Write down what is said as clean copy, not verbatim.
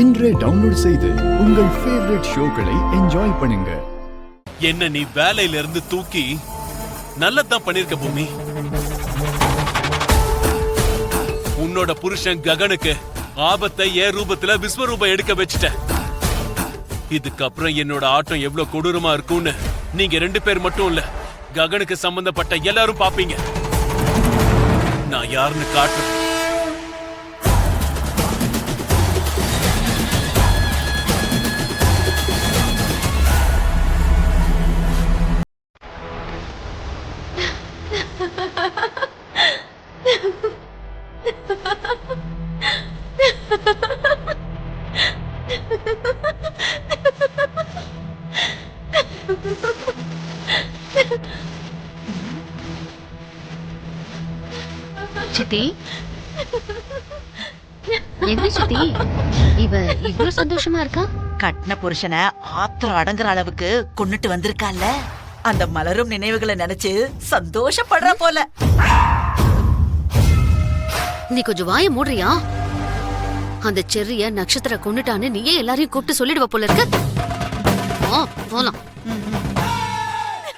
இன்றே டவுன்லோட் செய்து உங்கள் ஃபேவரட் ஷோக்களை என்ஜாய் பண்ணுங்க. என்ன நீ வேலையில இருந்து தூக்கி நல்லதான் பண்ணிருக்க பூமி. உன்னோட புருஷன் ககனுக்கு ஆபத்தை ஏன் ரூபத்துல விஸ்வரூபம் எடுக்க வச்சுட்ட. இதுக்கப்புறம் என்னோட ஆட்டம் எவ்வளவு கொடூரமா இருக்கும்னு நீங்க 2 பேர் மட்டும் இல்ல, ககனுக்கு சம்பந்தப்பட்ட எல்லாரும் பாப்பீங்க. நான் யாருன்னு காட்டுறேன். சித்தி, என்ன சித்தி இவ இவ்வளவு சந்தோஷமா இருக்கா? கட்டின புருஷனை ஆத்திரம் அடங்குற அளவுக்கு கொன்னுட்டு வந்திருக்கால, அந்த மலரும் நினைவுகளை நினைச்சு சந்தோஷப்படுற போல. நீ கொஞ்சம் வாய மூடுறியா? அந்த செர்ரிய நட்சத்திர கொன்னுட்டான்னு நீயே எல்லாரையும் கூப்பிட்டு சொல்லிடுவ போல இருக்கு. போலாம்.